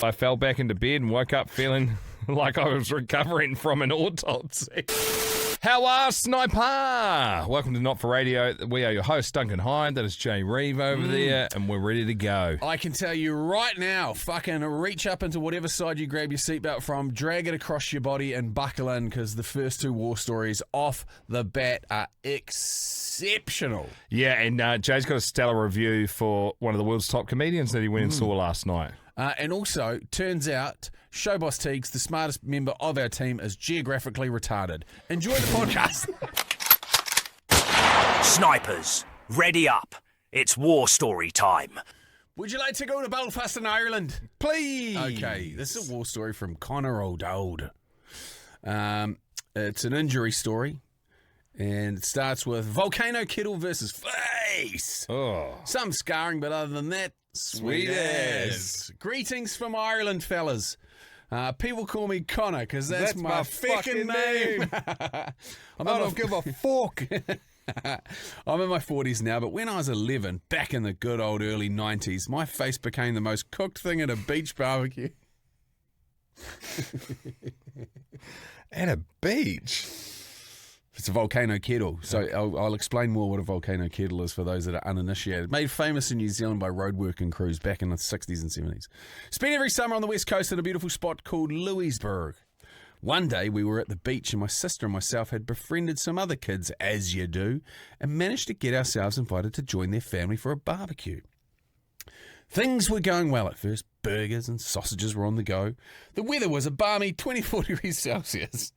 I fell back into bed and woke up feeling like I was recovering from an autopsy. How are Sniper? Welcome to Not For Radio. We are your host, Duncan Hyde. That is Jay Reeve over there, and we're ready to go. I can tell you right now, fucking reach up into whatever side you grab your seatbelt from, drag it across your body and buckle in, because the first two war stories off the bat are exceptional. Yeah, and Jay's got a stellar review for one of the world's top comedians that he went and saw last night. And also, turns out, Boss Tiegs, the smartest member of our team, is geographically retarded. Enjoy the podcast. Snipers, ready up. It's war story time. Would you like to go to Belfast in Ireland? Please. Okay, this is a war story from Connor O'Dowd. It's an injury story, and it starts with Volcano kettle versus face. Oh. Some scarring, but other than that, sweet as. Greetings from Ireland, fellas. People call me Connor because that's my fucking name. I don't give a fuck. I'm in my 40s now, but when I was 11, back in the good old early 90s, my face became the most cooked thing at a beach barbecue. At a beach? It's a volcano kettle. So I'll explain more what a volcano kettle is for those that are uninitiated. Made famous in New Zealand by road working crews back in the 60s and 70s. Spent every summer on the west coast in a beautiful spot called Louisburg. One day we were at the beach and my sister and myself had befriended some other kids, as you do, and managed to get ourselves invited to join their family for a barbecue. Things were going well at first. Burgers and sausages were on the go. The weather was a balmy 24 degrees Celsius.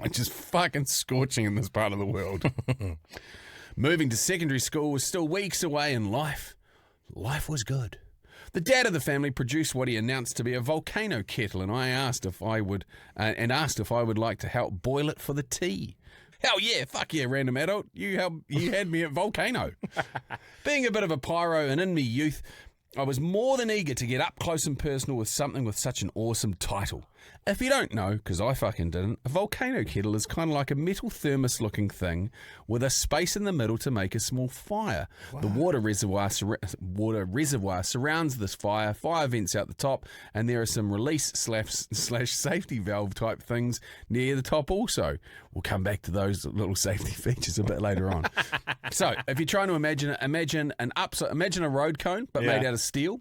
Which is fucking scorching in this part of the world. Moving to secondary school was still weeks away, and life was good. The dad of the family produced what he announced to be a volcano kettle, and I asked if I would like to help boil it for the tea. Hell yeah, fuck yeah, random adult. You had me at Volcano. Being a bit of a pyro and in me youth, I was more than eager to get up close and personal with something with such an awesome title. If you don't know, because I fucking didn't, a volcano kettle is kind of like a metal thermos-looking thing with a space in the middle to make a small fire. Wow. The water reservoir surrounds this fire vents out the top, and there are some release slash safety valve type things near the top also. We'll come back to those little safety features a bit later on. So, if you're trying to imagine a road cone, but made out of steel.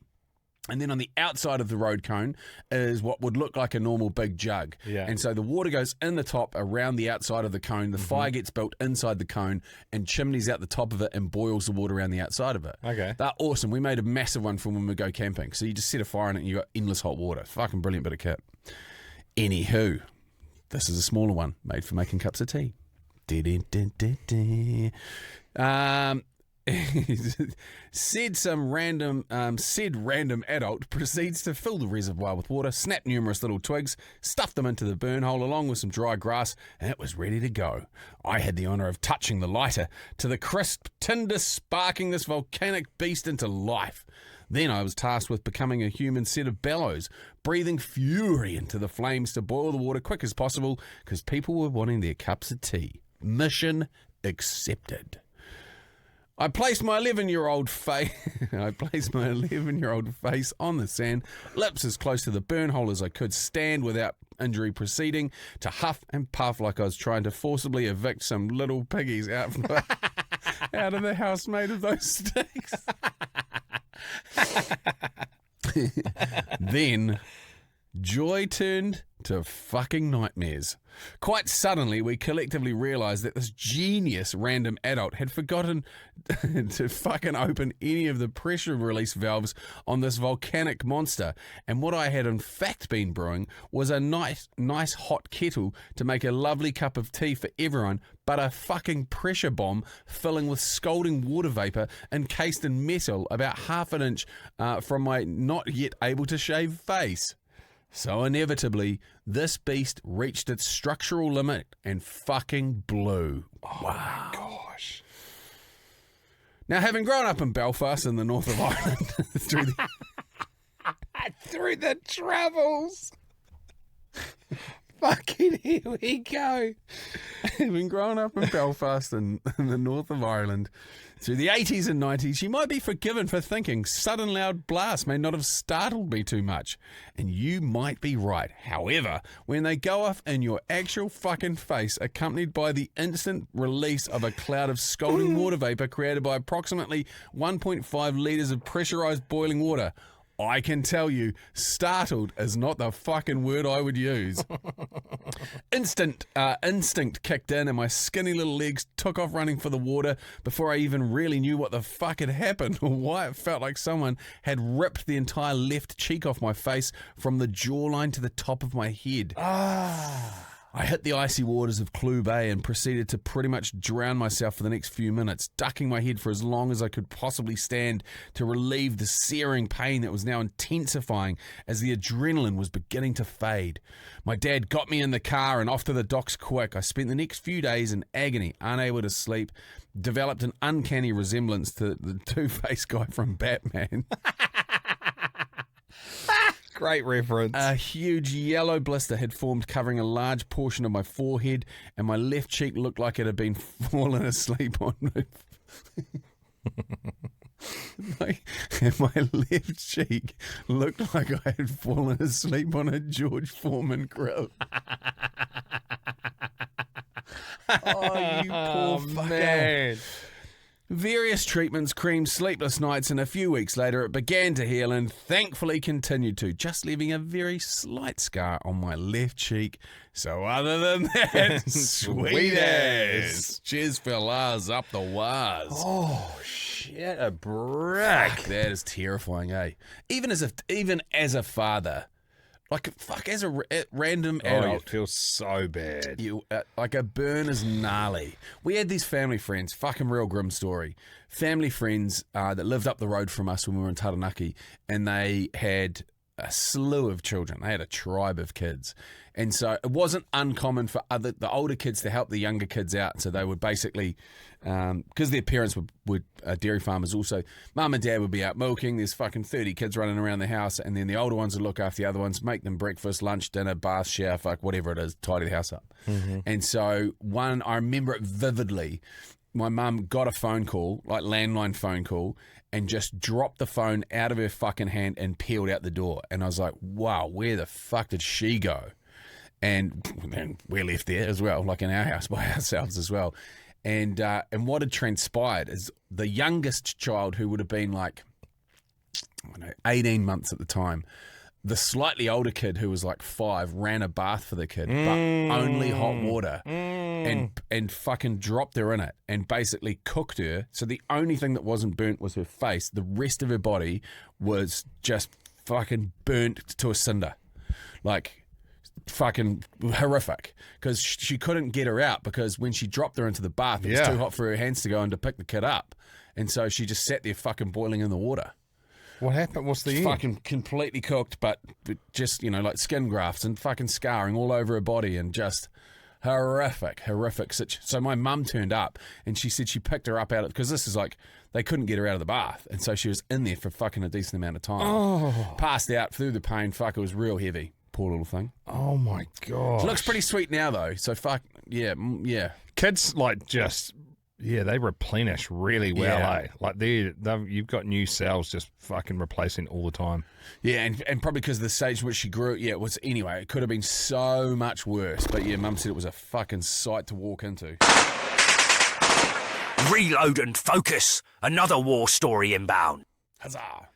And then on the outside of the road cone is what would look like a normal big jug. Yeah. And so the water goes in the top around the outside of the cone. The fire gets built inside the cone and chimneys out the top of it and boils the water around the outside of it. Okay. They're awesome. We made a massive one for when we go camping. So you just set a fire in it and you got endless hot water. Fucking brilliant bit of kit. Anywho, this is a smaller one made for making cups of tea. Said random adult proceeds to fill the reservoir with water, snap numerous little twigs, stuff them into the burn hole along with some dry grass, and it was ready to go. I had the honour of touching the lighter to the crisp tinder, sparking this volcanic beast into life. Then I was tasked with becoming a human set of bellows, breathing fury into the flames to boil the water quick as possible because people were wanting their cups of tea. Mission accepted. I placed my 11-year-old face on the sand, lips as close to the burn hole as I could stand without injury, proceeding to huff and puff like I was trying to forcibly evict some little piggies out of the house made of those sticks. Then joy turned to fucking nightmares. Quite suddenly, we collectively realised that this genius random adult had forgotten to fucking open any of the pressure release valves on this volcanic monster. And what I had in fact been brewing was a nice hot kettle to make a lovely cup of tea for everyone, but a fucking pressure bomb filling with scalding water vapour encased in metal about half an inch from my not yet able to shave face. So inevitably, this beast reached its structural limit and fucking blew. Oh wow. My gosh. Now, having grown up in Belfast in the north of Ireland through the travels, fucking here we go. Having grown up in Belfast in the north of Ireland Through the 80s and 90s, you might be forgiven for thinking sudden loud blasts may not have startled me too much. And you might be right. However, when they go off in your actual fucking face, accompanied by the instant release of a cloud of scalding water vapor created by approximately 1.5 litres of pressurised boiling water, I can tell you, startled is not the fucking word I would use. Instinct kicked in and my skinny little legs took off running for the water before I even really knew what the fuck had happened or why it felt like someone had ripped the entire left cheek off my face from the jawline to the top of my head. I hit the icy waters of Clue Bay and proceeded to pretty much drown myself for the next few minutes, ducking my head for as long as I could possibly stand to relieve the searing pain that was now intensifying as the adrenaline was beginning to fade. My dad got me in the car and off to the docks quick. I spent the next few days in agony, unable to sleep, developed an uncanny resemblance to the Two-Face guy from Batman. Great reference. A huge yellow blister had formed covering a large portion of my forehead, and my left cheek looked like it had been fallen asleep on. My left cheek looked like I had fallen asleep on a George Foreman grill. Oh, you poor fucker. Man. Various treatments, creams, sleepless nights, and a few weeks later it began to heal and thankfully continued to, just leaving a very slight scar on my left cheek. So other than that, sweet ass. Cheers for Lars up the waz. Oh, shit, a brick. That is terrifying, eh? Even as a father, like, fuck, as a random adult. It feels so bad. Like, a burn is gnarly. We had these family friends, fucking real grim story. Family friends that lived up the road from us when we were in Taranaki, and they had a slew of children. They had a tribe of kids. And so it wasn't uncommon for the older kids to help the younger kids out. So they would basically, because their parents were dairy farmers also, mum and dad would be out milking. There's fucking 30 kids running around the house. And then the older ones would look after the other ones, make them breakfast, lunch, dinner, bath, shower, fuck, whatever it is, tidy the house up. Mm-hmm. And so I remember it vividly. My mum got a phone call, like landline phone call, and just dropped the phone out of her fucking hand and peeled out the door. And I was like, wow, where the fuck did she go? And then we're left there as well, like in our house by ourselves as well. And what had transpired is the youngest child, who would have been like, 18 months at the time, the slightly older kid, who was like 5, ran a bath for the kid, but only hot water, and fucking dropped her in it and basically cooked her. So the only thing that wasn't burnt was her face. The rest of her body was just fucking burnt to a cinder. Like, fucking horrific, because she couldn't get her out, because when she dropped her into the bath, it was too hot for her hands to go in to pick the kid up. And so she just sat there fucking boiling in the water. What happened? What's the end? Fucking completely cooked, but just, like skin grafts and fucking scarring all over her body, and just horrific situation. So my mum turned up and she said she picked her up out of, because this is like, they couldn't get her out of the bath. And so she was in there for fucking a decent amount of time. Passed out through the pain. Fuck, it was real heavy. Poor little thing. Oh my god. She looks pretty sweet now though. So fuck, yeah. Kids they replenish really well, eh? Like you've got new cells just fucking replacing all the time. Yeah, and probably because of the stage which she grew, it could have been so much worse. But yeah, Mum said it was a fucking sight to walk into. Reload and focus. Another war story inbound. Huzzah.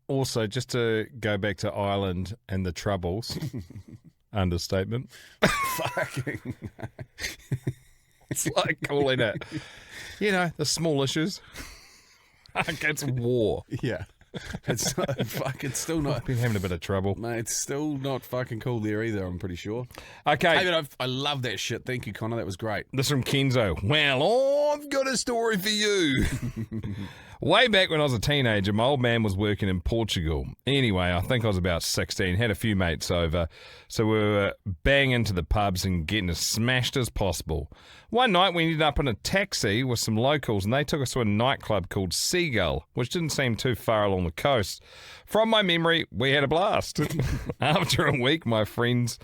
Also, just to go back to Ireland and the Troubles, understatement. Fucking. It's like calling it, the small issues against war. Yeah. It's not, it's still not. I've been having a bit of trouble. Mate, it's still not fucking cool there either, I'm pretty sure. Okay. Hey, but I love that shit. Thank you, Connor. That was great. This from Kenzo. Well, I've got a story for you. Way back when I was a teenager, my old man was working in Portugal. Anyway, I think I was about 16, had a few mates over, so we were banging into the pubs and getting as smashed as possible. One night we ended up in a taxi with some locals, and they took us to a nightclub called Seagull, which didn't seem too far along the coast. From my memory, we had a blast. After a week, my friends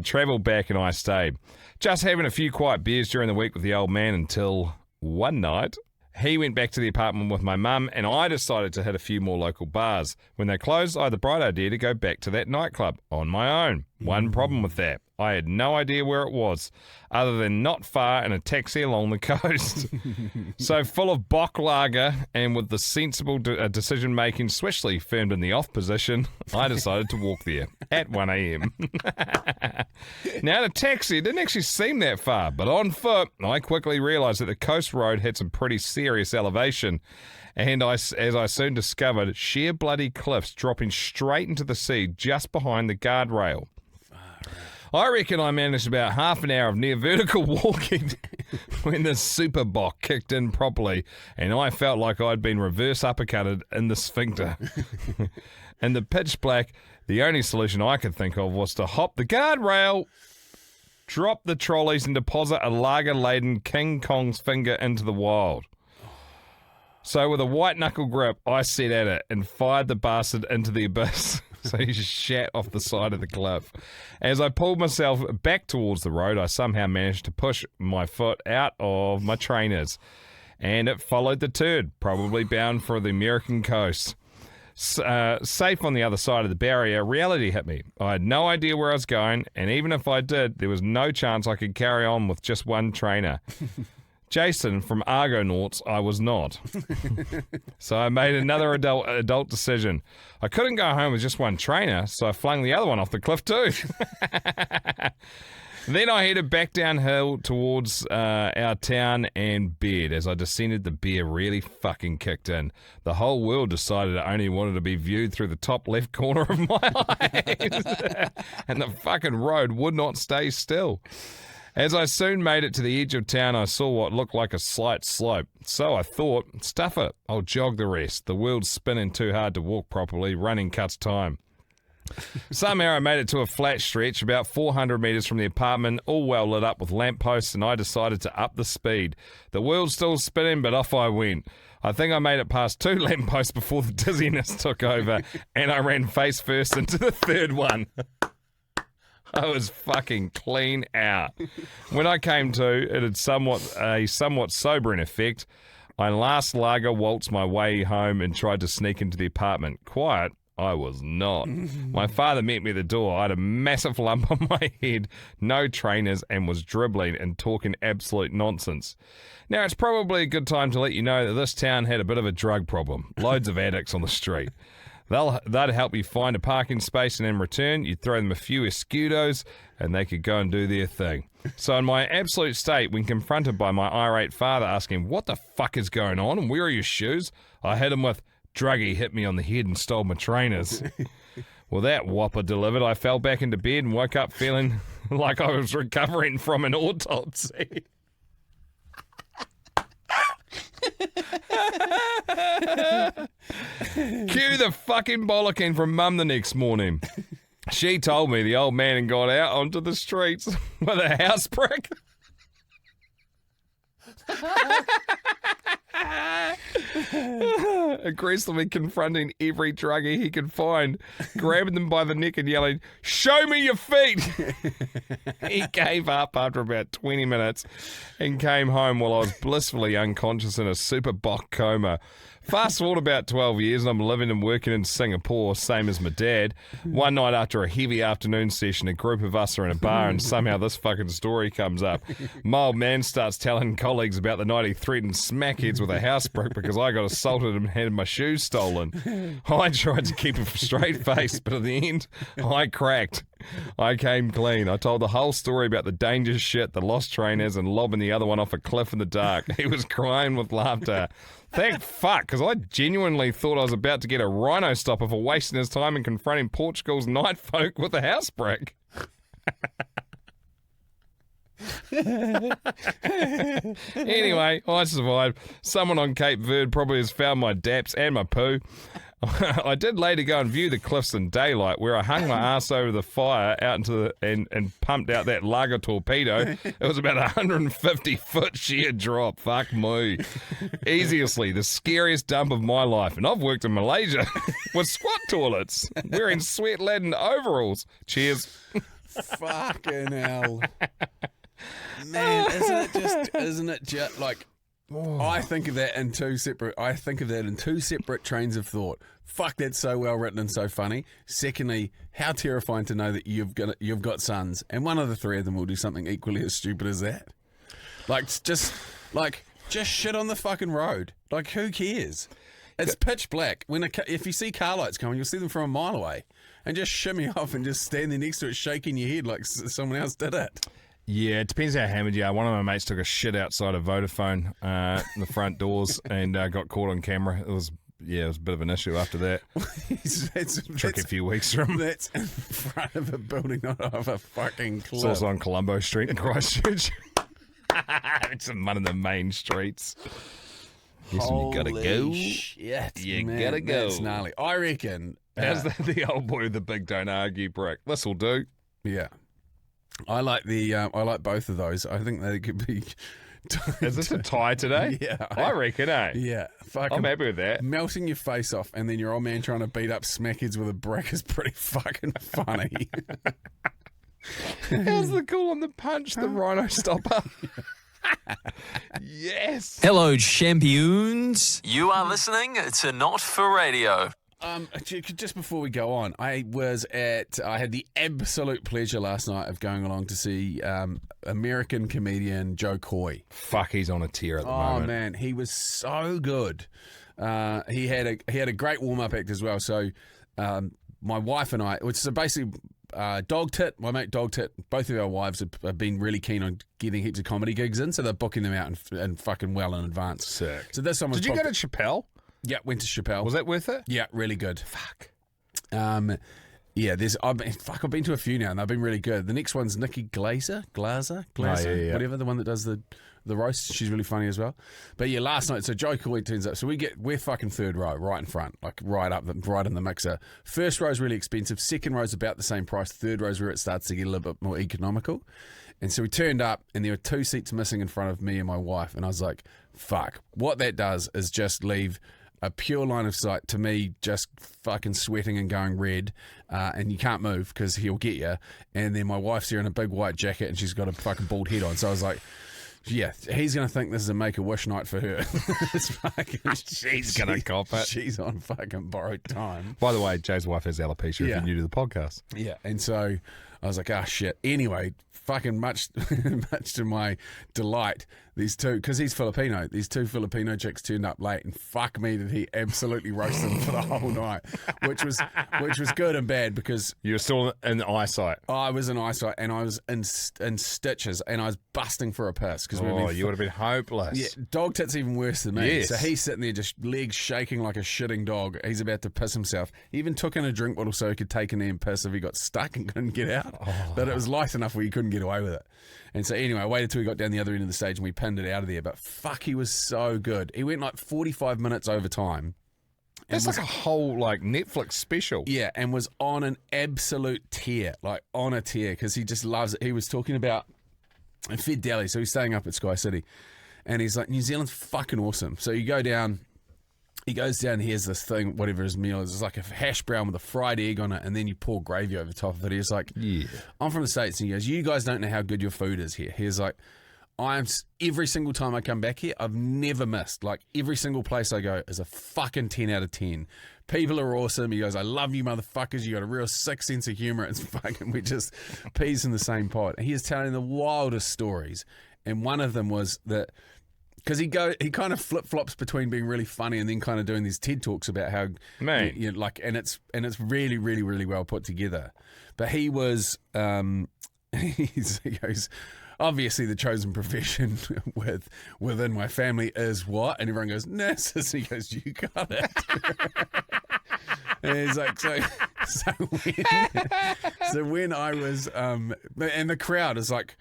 travelled back and I stayed. Just having a few quiet beers during the week with the old man until one night, He went back to the apartment with my mum, and I decided to hit a few more local bars. When they closed, I had the bright idea to go back to that nightclub on my own. One problem with that. I had no idea where it was, other than not far in a taxi along the coast. So full of Bock lager and with the sensible decision-making swiftly firmed in the off position, I decided to walk there at 1 a.m. Now, the taxi didn't actually seem that far, but on foot, I quickly realised that the coast road had some pretty serious elevation, and as I soon discovered, sheer bloody cliffs dropping straight into the sea just behind the guardrail. I reckon I managed about half an hour of near vertical walking when the super bock kicked in properly, and I felt like I'd been reverse uppercutted in the sphincter. In the pitch black, the only solution I could think of was to hop the guardrail, drop the trolleys, and deposit a lager-laden King Kong's finger into the wild. So with a white knuckle grip, I set at it and fired the bastard into the abyss. So he just shat off the side of the cliff. As I pulled myself back towards the road, I somehow managed to push my foot out of my trainers, and it followed the turd, probably bound for the American coast. Safe on the other side of the barrier, reality hit me. I had no idea where I was going, and even if I did, there was no chance I could carry on with just one trainer. Jason from Argonauts, I was not. So I made another adult decision. I couldn't go home with just one trainer, so I flung the other one off the cliff too. Then I headed back downhill towards our town and bed. As I descended, the beer really fucking kicked in. The whole world decided it only wanted to be viewed through the top left corner of my eyes. And the fucking road would not stay still. As I soon made it to the edge of town, I saw what looked like a slight slope. So I thought, stuff it, I'll jog the rest. The world's spinning too hard to walk properly. Running cuts time. Somehow I made it to a flat stretch about 400 metres from the apartment, all well lit up with lampposts, and I decided to up the speed. The world's still spinning, but off I went. I think I made it past 2 lampposts before the dizziness took over, and I ran face first into the third one. I was fucking clean out. When I came to, it had a somewhat sobering effect. I last lager waltzed my way home and tried to sneak into the apartment. Quiet, I was not. My father met me at the door. I had a massive lump on my head, no trainers, and was dribbling and talking absolute nonsense. Now, it's probably a good time to let you know that this town had a bit of a drug problem. Loads of addicts on the street. They'd help you find a parking space, and in return, you'd throw them a few escudos, and they could go and do their thing. So in my absolute state, when confronted by my irate father asking, what the fuck is going on, and where are your shoes? I hit him with, druggie hit me on the head and stole my trainers. Well, that whopper delivered. I fell back into bed and woke up feeling like I was recovering from an autopsy. Cue the fucking bollocking from Mum the next morning. She told me the old man had got out onto the streets with a house brick. Aggressively confronting every druggie he could find, grabbing them by the neck and yelling, "Show me your feet!" He gave up after about 20 minutes and came home while I was blissfully unconscious in a super bock coma. Fast forward about 12 years and I'm living and working in Singapore, same as my dad. One night after a heavy afternoon session, a group of us are in a bar and somehow this fucking story comes up. My old man starts telling colleagues about the night he threatened smackheads with a house brick because I got assaulted and had my shoes stolen. I tried to keep a straight face, but at the end, I cracked. I came clean. I told the whole story about the dangerous shit, the lost trainers, and lobbing the other one off a cliff in the dark. He was crying with laughter. Thank fuck, because I genuinely thought I was about to get a RHINOSTOPPER for wasting his time in confronting Portugal's night folk with a house brick. Anyway, I survived. Someone on Cape Verde probably has found my daps and my poo. I did later go and view the cliffs in daylight, where I hung my ass over the fire out into and pumped out that lager torpedo. It was about 150-foot sheer drop. Fuck me. Easily the scariest dump of my life. And I've worked in Malaysia with squat toilets, wearing sweat-laden overalls. Cheers. Fucking hell. Man, isn't it just like, I think of that in two separate. I think of that in two separate trains of thought. Fuck, that's so well written and so funny. Secondly, how terrifying to know that you've got sons, and one of the three of them will do something equally as stupid as that. Just shit on the fucking road. Like, who cares? It's pitch black. If you see car lights coming, you'll see them from a mile away, and just shimmy off and just stand there next to it, shaking your head like someone else did it. Yeah, it depends how hammered you are. One of my mates took a shit outside of Vodafone in the front doors and got caught on camera. It was a bit of an issue after that. Took a few weeks from. That's in front of a building, not of a fucking cliff. It's also on Colombo Street in Christchurch. It's in one of the main streets. Yes, you gotta go. Shit, you man, gotta go. That's gnarly. I reckon. How's the old boy with the big don't argue brick? This'll do. Yeah. I like both of those. I think they could be. Is this a tie today? Yeah. I reckon, eh? Yeah. I'm happy with that. Melting your face off and then your old man trying to beat up smackheads with a brick is pretty fucking funny. How's the call on the punch, the rhino stopper? Yes. Hello, champions. You are listening to Not for Radio. Just before we go on, I had the absolute pleasure last night of going along to see American comedian Jo Koy. Fuck, he's on a tear at the moment. Oh man, he was so good. He had a great warm up act as well. So my wife and I, which is basically Dog Tit, my mate Dog Tit, both of our wives have been really keen on getting heaps of comedy gigs in, so they're booking them out and fucking well in advance. Sick. So this one was. Did you go to Chappelle? Yeah, went to Chappelle. Was that worth it? Yeah, really good. Fuck. Yeah, I've been to a few now and they've been really good. The next one's Nikki Glaser, yeah. whatever, the one that does the roast. She's really funny as well. But yeah, last night, so Jo Koy turns up. So we're fucking third row, right in front, like right in the mixer. First row's really expensive. Second row's about the same price. Third row's where it starts to get a little bit more economical. And so we turned up and there were 2 seats missing in front of me and my wife. And I was like, fuck. What that does is just leave a pure line of sight to me, just fucking sweating and going red, and you can't move because he'll get you. And then my wife's here in a big white jacket and she's got a fucking bald head on. So I was like, yeah, he's going to think this is a Make-A-Wish night for her. She's going to cop it. She's on fucking borrowed time. By the way, Jay's wife has alopecia if Yeah. you're new to the podcast. Yeah, and so I was like, oh shit. Anyway, fucking much to my delight, these two, because he's Filipino, these 2 Filipino chicks turned up late, and fuck me did he absolutely roast them for the whole night, which was good and bad because You're still in eyesight. I was in eyesight and I was in stitches and I was busting for a piss because You would have been hopeless. yeah, Dog Tit's even worse than me. Yes. So he's sitting there just legs shaking like a shitting dog. He's about to piss himself. He even took in a drink bottle so he could take a knee and piss if he got stuck and couldn't get out. But it was light enough where he couldn't get away with it. And so anyway, I waited till we got down the other end of the stage and we pinned it out of there. But fuck, he was so good. He went like 45 minutes over time. That's like a whole Netflix special. Yeah, and was on an absolute tear, like on a tear, because he just loves it. He was talking about Fed Deli, so he's staying up at Sky City, and he's like, New Zealand's fucking awesome. So you go down, he goes down, he has this thing, whatever his meal is, it's like a hash brown with a fried egg on it, and then you pour gravy over the top of it. He's like, Yeah. I'm from the States, and he goes, you guys don't know how good your food is here. He's like, every single time I come back here, I've never missed. Like, every single place I go is a fucking 10 out of 10. People are awesome. He goes, I love you motherfuckers. You got a real sick sense of humor. It's fucking, we just peas in the same pot. And he is telling the wildest stories. And one of them was that, because he kind of flip-flops between being really funny and then kind of doing these TED Talks about how, Mate. you know, like, and it's really, really, really well put together. But he was, he goes, obviously the chosen profession within my family is what? And everyone goes, nurses. He goes, you got it. And he's like, so when I was, and the crowd is like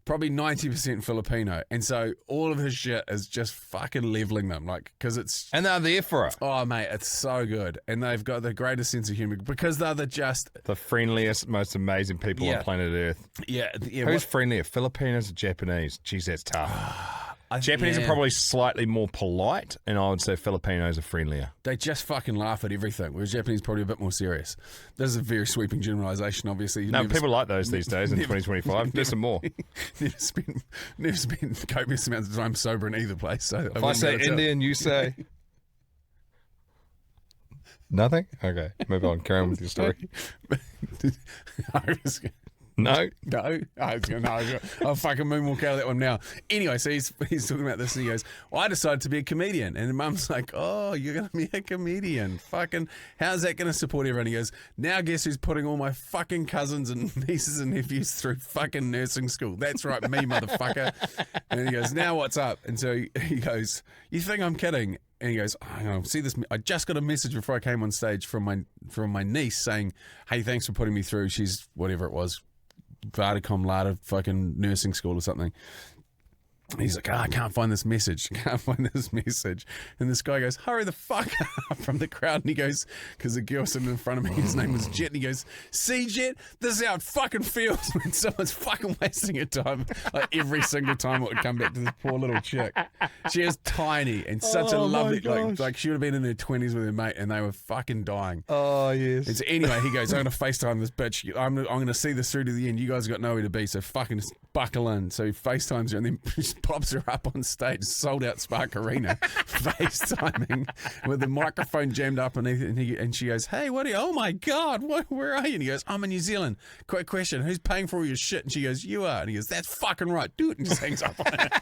probably 90% Filipino. And so all of his shit is just fucking leveling them. Like, because it's, And they're there for it. oh mate, it's so good. And they've got the greatest sense of humor because they're The friendliest, most amazing people Yeah. on planet Earth. yeah. Who's friendlier, Filipinos or Japanese? Jeez, that's tough. Japanese are probably slightly more polite, and I would say Filipinos are friendlier. They just fucking laugh at everything, whereas Japanese are probably a bit more serious. This is a very sweeping generalisation, obviously. No, people like those these days in 2025. There's some more. never spent copious amounts of time sober in either place. So if I say Indian, you say... Nothing? Okay, move on. Carry on with your story. No? No? I'll fucking moonwalk out of that one now. Anyway, so he's talking about this and he goes, well, I decided to be a comedian. And Mum's like, oh, you're going to be a comedian. Fucking, how's that going to support everyone? He goes, now guess who's putting all my fucking cousins and nieces and nephews through fucking nursing school? That's right, me, motherfucker. And he goes, now what's up? And so he goes, you think I'm kidding? And he goes, oh, hang on, see this. I just got a message before I came on stage from my niece saying, hey, thanks for putting me through. She's whatever it was, Vada Cum Laude fucking nursing school or something. And he's like, I can't find this message. And this guy goes, hurry the fuck up from the crowd. And he goes, because the girl sitting in front of me, his name was Jet. And he goes, see, Jet, this is how it fucking feels when someone's fucking wasting your time. Like every single time it would come back to this poor little chick. She is tiny and such a lovely, like she would have been in her 20s with her mate and they were fucking dying. Oh, yes. And so anyway, he goes, I'm going to FaceTime this bitch. I'm going to see this through to the end. You guys got nowhere to be, so fucking just buckle in. So he FaceTimes her and then pops her up on stage, sold out Spark Arena, FaceTiming with the microphone jammed up underneath it, and she goes, hey, oh my God, where are you? And he goes, I'm in New Zealand. Quick question, who's paying for all your shit? And she goes, you are. And he goes, that's fucking right. Do it. And just hangs up on it.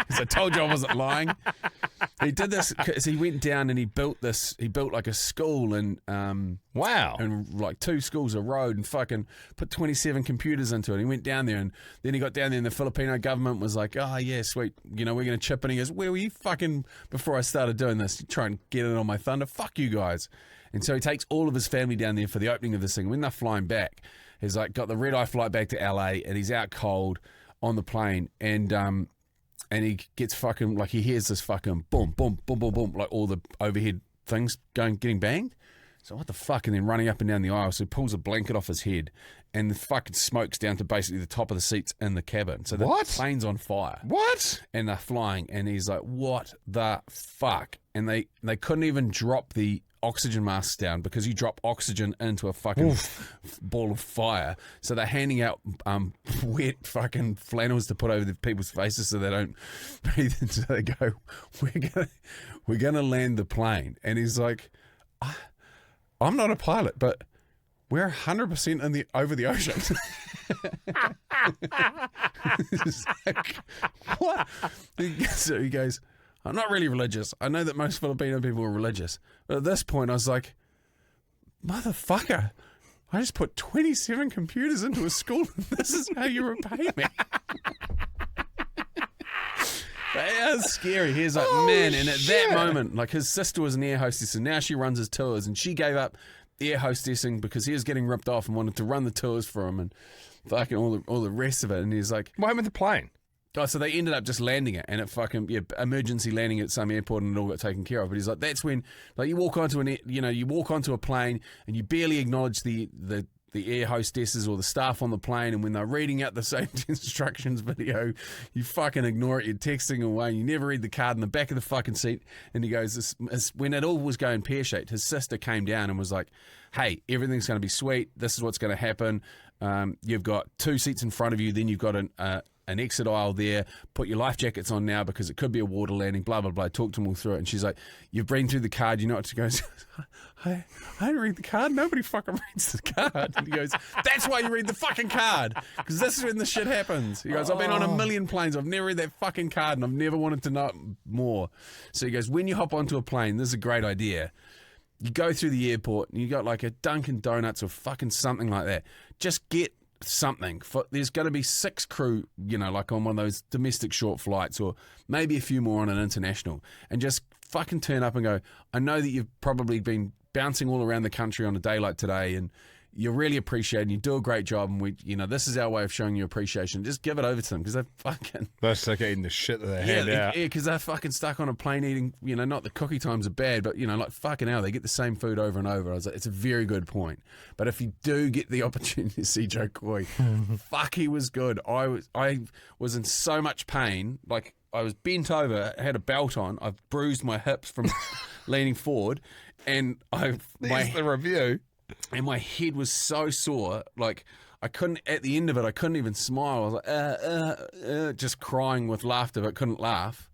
Because I told you I wasn't lying. He did this because he went down and he built like a school and wow, and like 2 schools a road and fucking put 27 computers into it. He went down there and then he got down there and the Filipino government was like, oh yeah, sweet, we're going to chip in. He goes, where were you fucking before I started doing this? You try and get in on my thunder? Fuck you guys. And so he takes all of his family down there for the opening of this thing. When they're flying back, he's like got the red-eye flight back to LA and he's out cold on the plane and he gets fucking, like he hears this fucking boom, boom, boom, boom, boom, like all the overhead things getting banged. So what the fuck? And then running up and down the aisle. So he pulls a blanket off his head and the fucking smoke's down to basically the top of the seats in the cabin. So the plane's on fire. What? And they're flying and he's like, what the fuck? And they couldn't even drop the oxygen masks down because you drop oxygen into a fucking ball of fire. So they're handing out wet fucking flannels to put over the people's faces so they don't breathe. And so they go, we're gonna land the plane. And he's like, I'm not a pilot, but we're 100% over the ocean. It's like, what? So he goes, I'm not really religious. I know that most Filipino people are religious. But at this point, I was like, motherfucker, I just put 27 computers into a school and this is how you repay me. That was scary. He's like, man. And at that moment, like his sister was an air hostess and now she runs his tours and she gave up air hostessing because he was getting ripped off and wanted to run the tours for him and fucking all the rest of it. And he's like, what happened with the plane? Oh, so they ended up just landing it and it fucking, emergency landing at some airport and it all got taken care of. But he's like, that's when, like, you walk onto a plane and you barely acknowledge the air hostesses or the staff on the plane, and when they're reading out the safety instructions video, you fucking ignore it, you're texting away, you never read the card in the back of the fucking seat. And he goes, when it all was going pear-shaped, his sister came down and was like, hey, everything's going to be sweet, this is what's going to happen, you've got 2 seats in front of you, then you've got an exit aisle there, put your life jackets on now because it could be a water landing, blah, blah, blah. Talk to them all through it. And she's like, you've been through the card, you know what? She goes, I didn't read the card. Nobody fucking reads the card. And he goes, that's why you read the fucking card, because this is when the shit happens. He goes, I've been on 1 million planes. I've never read that fucking card and I've never wanted to know more. So he goes, when you hop onto a plane, this is a great idea. You go through the airport and you got like a Dunkin' Donuts or fucking something like that. Just get something. There's going to be 6 crew, like on one of those domestic short flights or maybe a few more on an international, and just fucking turn up and go, I know that you've probably been bouncing all around the country on a day like today and you're really appreciated, you do a great job, and we, this is our way of showing you appreciation. Just give it over to them because they're stuck eating the shit that they hand out. Yeah, because they're fucking stuck on a plane eating, not the cookie times are bad, but, like fucking hell, they get the same food over and over. I was like, it's a very good point. But if you do get the opportunity to see Jo Koy, fuck, he was good. I was in so much pain, like I was bent over, had a belt on. I've bruised my hips from leaning forward, and There's the review. And my head was so sore, like I couldn't. At the end of it, I couldn't even smile. I was like, just crying with laughter, but couldn't laugh.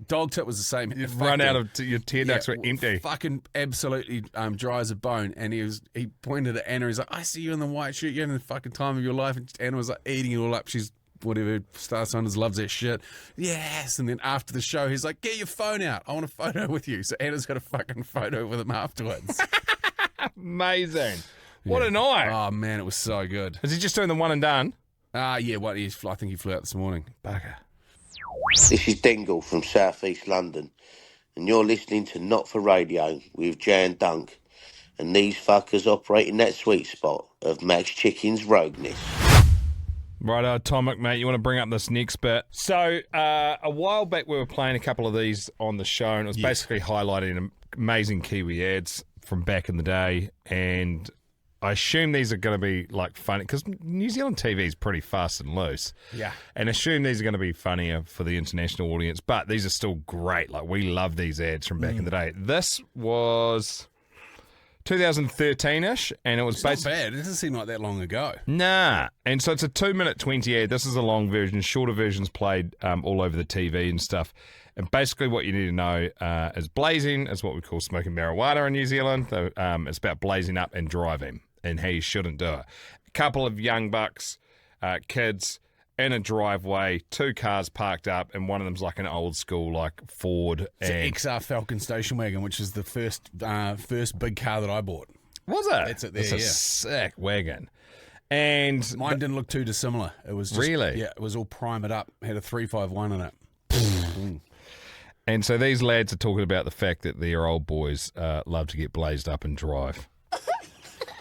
Dog tip was the same. You'd run out of your tear ducts were empty. Fucking absolutely dry as a bone. And he pointed at Anna. He's like, I see you in the white shirt. You're having the fucking time of your life. And Anna was like eating it all up. She's whatever, Star Saunders loves that shit. Yes. And then after the show, he's like, get your phone out. I want a photo with you. So Anna's got a fucking photo with him afterwards. Amazing. What a night. Oh, man, it was so good. Is he just doing the one and done? Yeah, I think he flew out this morning. Bugger. This is Dingle from South East London, and you're listening to Not For Radio with Jay and Dunc, and these fuckers operate in that sweet spot of Max Chicken's rogueness. Right, Atomic, mate, you want to bring up this next bit. So, a while back we were playing a couple of these on the show, and it was basically highlighting amazing Kiwi ads from back in the day, and I assume these are going to be like funny because New Zealand TV is pretty fast and loose. Yeah. And assume these are going to be funnier for the international audience, but these are still great. Like, we love these ads from back in the day. This was 2013-ish, and it was Not bad. It doesn't seem like that long ago. Nah. And so it's a 2-minute 20 ad. This is a long version. Shorter versions played all over the TV and stuff. And basically what you need to know is blazing is what we call smoking marijuana in New Zealand. It's about blazing up and driving and how you shouldn't do it. A couple of young bucks, kids, in a driveway, 2 cars parked up, and one of them's like an old school like Ford. It's an XR Falcon station wagon, which is the first big car that I bought. Was it? That's it there, It's a sick wagon. And mine didn't look too dissimilar. It was just, really? Yeah, it was all primed up. Had a 351 in it. And so these lads are talking about the fact that their old boys love to get blazed up and drive.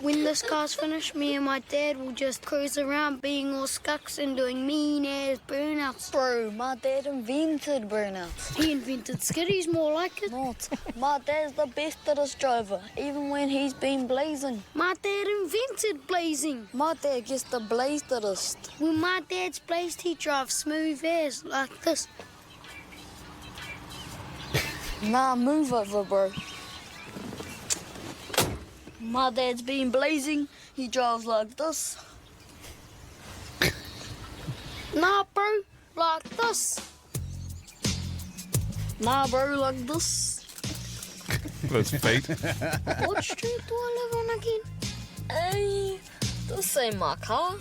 When this car's finished, me and my dad will just cruise around being all scucks and doing mean-ass burnouts. Bro, my dad invented burnouts. He invented skiddies, more like it. Not. My dad's the bestest driver, even when he's been blazing. My dad invented blazing. My dad gets the blazedest. When my dad's blazed, he drives smooth as like this. Nah, move over, bro. My dad's been blazing. He drives like this. Nah, bro, like this. Nah, bro, like this. Those feet. What street do I live on again? Hey, this ain't my car.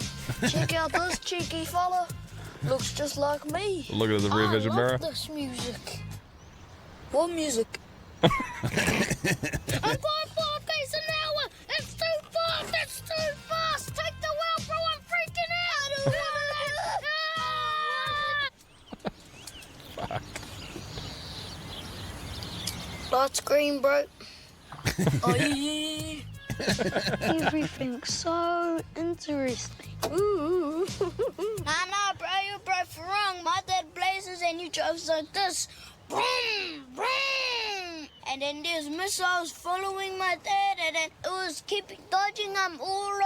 Check out this cheeky fella. Looks just like me. Look at the rear vision I mirror. love this music. What music? I'm going 5 days an hour. It's too fast. It's too fast. Take the wheel, bro. I'm freaking out. Fuck. Lights green, bro. Oh, yeah. Everything's so interesting. Ooh. Nah, bro, you both wrong. My dad blazes and you drives like this. Boom, boom. And then there's missiles following my dad, and then it was keeping dodging all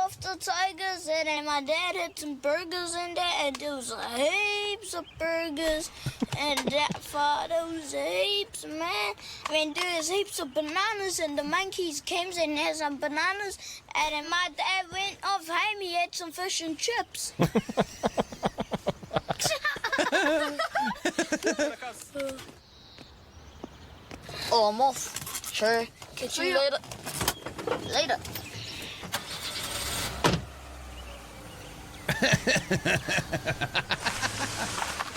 of the tigers, and then my dad had some burgers in there, and there was heaps of burgers, and that far there was heaps, man. I mean, there was heaps of bananas, and the monkeys came and had some bananas, and then my dad went off home, he had some fish and chips. Oh, I'm off. Sure. Catch you later. Later.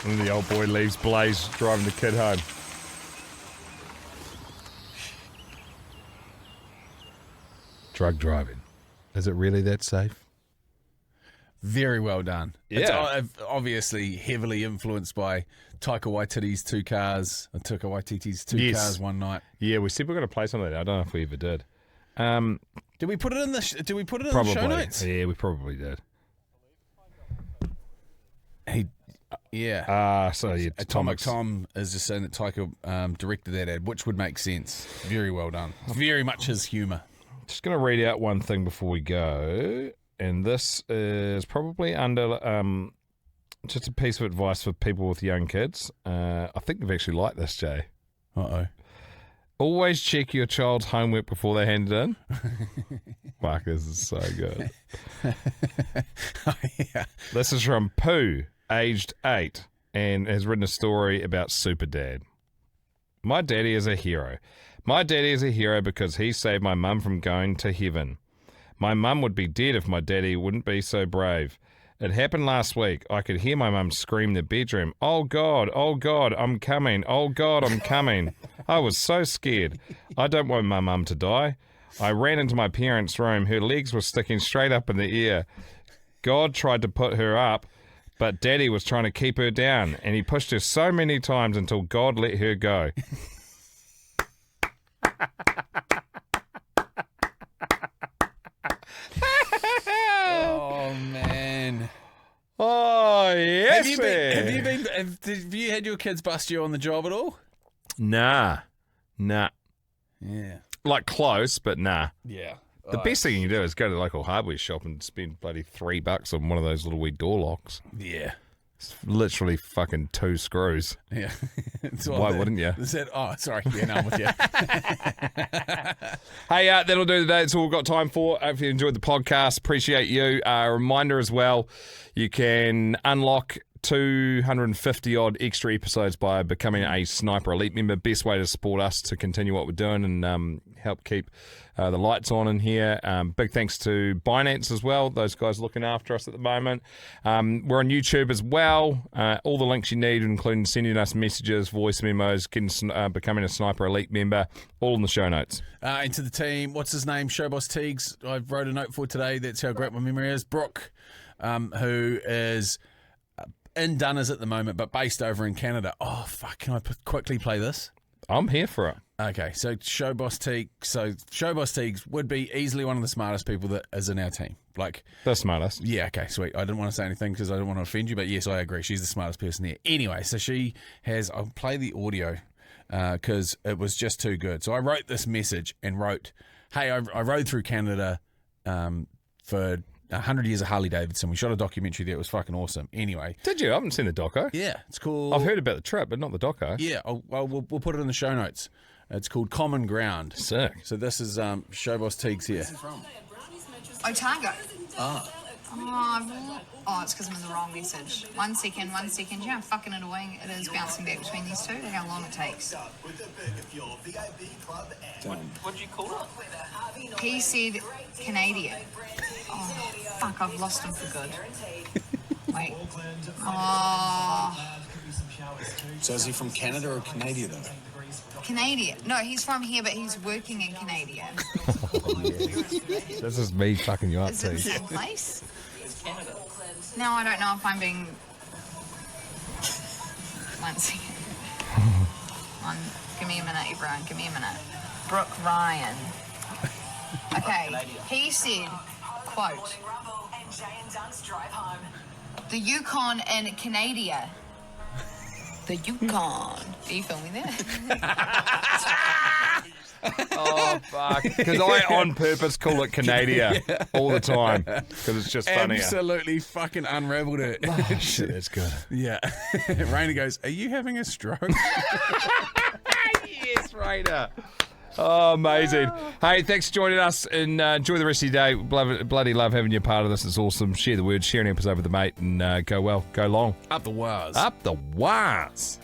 And the old boy leaves Blaze driving the kid home. Drug driving. Is it really that safe? Very well done. Yeah. It's obviously heavily influenced by Taika Waititi's 2 cars, or Taika Waititi's 2 cars one night. Yeah, we said we are going to play some of that. I don't know if we ever did. Did we put it in the Probably. show notes? Yeah, we probably did. So yeah, Atomic Tom is just saying that Taika directed that ad, which would make sense. Very well done. Very much his humour. Just going to read out one thing before we go, and this is probably under Just a piece of advice for people with young kids. I think you've actually liked this, Jay. Uh-oh. Always check your child's homework before they hand it in. Fuck, this is so good. Oh, yeah. This is from Pooh, aged 8, and has written a story about Super Dad. My daddy is a hero. My daddy is a hero because he saved my mum from going to heaven. My mum would be dead if my daddy wouldn't be so brave. It happened last week. I could hear my mum scream in the bedroom, oh God, I'm coming. Oh God, I'm coming. I was so scared. I don't want my mum to die. I ran into my parents' room. Her legs were sticking straight up in the air. God tried to put her up, but Daddy was trying to keep her down, and he pushed her so many times until God let her go. Oh, man. Oh, yes. Have you had your kids bust you on the job at all? Nah. Yeah. Like close, but nah. Yeah. The best thing you can do is go to the local hardware shop and spend bloody $3 on one of those little wee door locks. Yeah. It's literally fucking 2 screws. Yeah. Why wouldn't you? Sorry. Yeah, no, I'm with you. Hey, that'll do today. That's all we've got time for. Hope you enjoyed the podcast. Appreciate you. A reminder as well, you can unlock 250 odd extra episodes by becoming a Sniper Elite member. Best way to support us to continue what we're doing and help keep the lights on in here. Big thanks to Binance as well. Those guys looking after us at the moment. We're on YouTube as well. All the links you need, including sending us messages, voice memos, becoming a Sniper Elite member, all in the show notes. And to the team, what's his name? Boss Tiegs. I wrote a note for today. That's how great my memory is. Brooke, who is in Dunners at the moment, but based over in Canada. Oh, fuck. Can I quickly play this? I'm here for it. Okay, so Boss Tiegs. So Boss Tiegs would be easily one of the smartest people that is in our team. Like The smartest. Yeah, okay, sweet. I didn't want to say anything because I don't want to offend you, but yes, I agree. She's the smartest person there. Anyway, so she has. I'll play the audio because it was just too good. So I wrote this message and wrote, "Hey, I rode through Canada for 100 years of Harley Davidson. We shot a documentary there. It was fucking awesome. Anyway, Did you? I haven't seen the doco. yeah, it's cool. I've heard about the trip, but not the doco. Yeah, we'll put it in the show notes. It's called Common Ground. Sick. So this is Boss Tiegs here. Otago. Oh, it's because I'm in the wrong message. One second. You know how fucking annoying it is bouncing back between these two? How long it takes. What'd you call it? He said Canadian. Oh, fuck, I've lost him for good. Wait. Oh, So is he from Canada or Canada though? Canadian. No, he's from here, but he's working in Canada. This is me fucking you up, Is it the same place? Now I don't know if I'm being... One second. Give me a minute, everyone. Give me a minute. Brooke Ryan. Okay, he said, quote, the Yukon in Canada. The Yukon. Are you filming that? Oh, fuck. Because I, on purpose, call it Canada all the time. Because it's just funnier. Absolutely fucking unraveled it. Oh, shit, that's good. Yeah. Rainer goes, are you having a stroke? Yes, Rainer. Oh, amazing. Hey, thanks for joining us and enjoy the rest of your day. Bloody love having you part of this. It's awesome. Share the word, share an episode with a mate, and go well, go long. Up the wires. Up the wires.